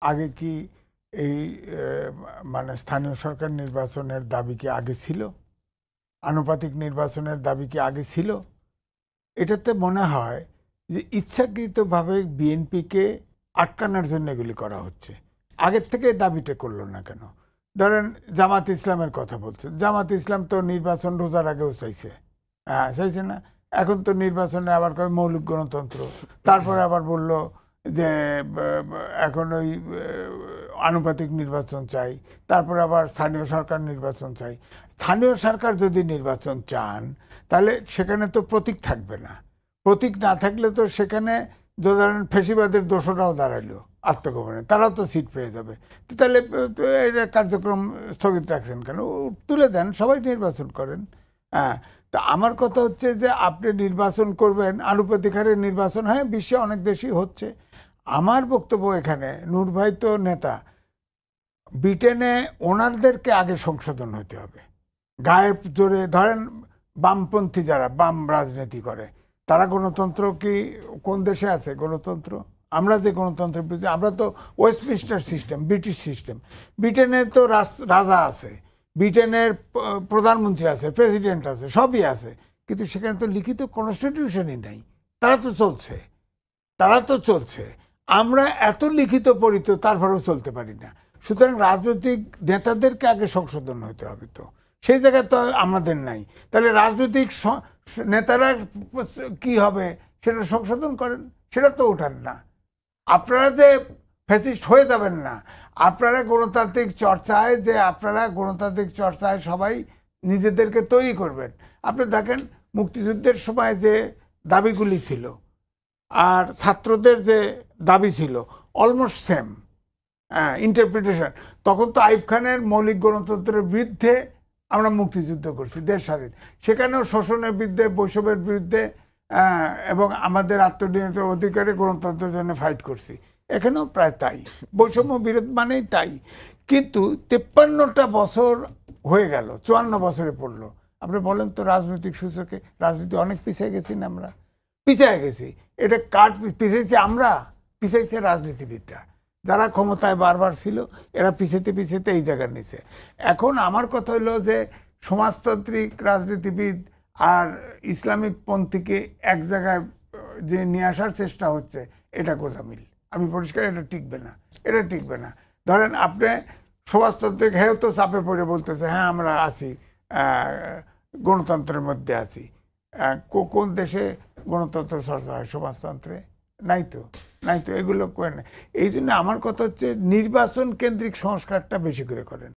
আগে কি এই মানে স্থানীয় সরকার নির্বাচনের দাবি কি আগে ছিল? আনুপাতিক নির্বাচনের দাবি কি আগে ছিল? এটাতে মনে হয় যে ইচ্ছাকৃতভাবে বিএনপিকে আটকানোর জন্য এগুলি করা হচ্ছে। আগের থেকে দাবিটা করলো না কেন? ধরেন জামাত ইসলামের কথা বলছেন, জামাত ইসলাম তো নির্বাচন রোজার আগেও চাইছে, হ্যাঁ চাইছে না? এখন তো নির্বাচনে আবার কয় মৌলিক গণতন্ত্র, তারপরে আবার বলল যে এখন ওই আনুপাতিক নির্বাচন চাই, তারপরে আবার স্থানীয় সরকার নির্বাচন চাই। স্থানীয় সরকার যদি নির্বাচন চান তাহলে সেখানে তো প্রতীক থাকবে না। প্রতীক না থাকলে তো সেখানে ধরেন ফেসিবাদের দোষরাও দাঁড়াইলো আত্মগোপনে, তারাও তো সিট পেয়ে যাবে। তাহলে এটা কার্যক্রম স্থগিত রাখছেন কেন? তুলে দেন, সবাই নির্বাচন করেন। হ্যাঁ, তা আমার কথা হচ্ছে যে আপনি নির্বাচন করবেন, আনুপাতিক হারে নির্বাচন, হ্যাঁ বিশ্বে অনেক দেশই হচ্ছে। আমার বক্তব্য এখানে, নূর ভাই তো নেতা, ব্রিটেনে ওনারদেরকে আগে সংশোধন হতে হবে। গায়ের জোরে ধরেন বামপন্থী যারা বাম রাজনীতি করে, তারা গণতন্ত্র কি কোন দেশে আছে গণতন্ত্র? আমরা যে গণতন্ত্র বুঝি, আমরা তো ওয়েস্টমিনস্টার সিস্টেম, ব্রিটিশ সিস্টেম। ব্রিটেনে তো রাজা আছে, ব্রিটেনের প্রধানমন্ত্রী আছে, প্রেসিডেন্ট আছে, সবই আছে, কিন্তু সেখানে তো লিখিত কনস্টিটিউশনই নাই। তারা তো চলছে। আমরা এত লিখিত পড়িত, তারপরেও চলতে পারি না। সুতরাং রাজনৈতিক নেতাদেরকে আগে সংশোধন হতে হবে, তো সেই জায়গায় তো আমাদের নাই। তাহলে রাজনৈতিক নেতারা কি হবে সেটা সংশোধন করেন, সেটা তো ওঠান না। আপনারা যে ফ্যাসিস্ট হয়ে যাবেন না, আপনারা গণতান্ত্রিক চর্চায় সবাই নিজেদেরকে তৈরি করবেন। আপনি দেখেন মুক্তিযুদ্ধের সময় যে দাবিগুলি ছিল আর ছাত্রদের যে দাবি ছিল অলমোস্ট সেম ইন্টারপ্রিটেশন। তখন তো আইয়ুব খানের মৌলিক গণতন্ত্রের বিরুদ্ধে আমরা মুক্তিযুদ্ধ করছি, দেশ স্বাধীন। সেখানেও শোষণের বিরুদ্ধে, বৈষম্যের বিরুদ্ধে এবং আমাদের আত্মনিয়ন্ত্রণের অধিকারে গণতন্ত্রের জন্য ফাইট করছি। এখানেও প্রায় তাই, বৈষম্য বিরোধ মানেই তাই। কিন্তু 53টা বছর হয়ে গেল, 54 বছরে পড়লো। আপনি বলেন তো রাজনৈতিক সূচকে রাজনীতি অনেক পিছিয়ে গেছি না? আমরা পিছিয়ে গেছি। এটা কার পিছিয়েছি? আমরা পিছিয়েছে রাজনীতিবিদরা, যারা ক্ষমতায় বারবার ছিল, এরা পিছিয়ে এই জায়গার নিচে। এখন আমার কথা হলো যে সমাজতান্ত্রিক রাজনীতিবিদ আর ইসলামিক পন্থীকে এক জায়গায় যে নিয়ে আসার চেষ্টা হচ্ছে, এটা গোজামিল। আমি পরিষ্কার, এটা টিকবে না। ধরেন আপনি সমাজতান্ত্রিক হ্যাঁ তো চাপে পড়ে বলতেছে হ্যাঁ আমরা আছি, গণতন্ত্রের মধ্যে আছি। কোন দেশে গণতন্ত্র চর্চা হয়? সমাজতন্ত্রে নাই তো। এগুলো করেন। এই জন্য আমার কথা হচ্ছে নির্বাচন কেন্দ্রিক সংস্কারটা বেশি করে করেন।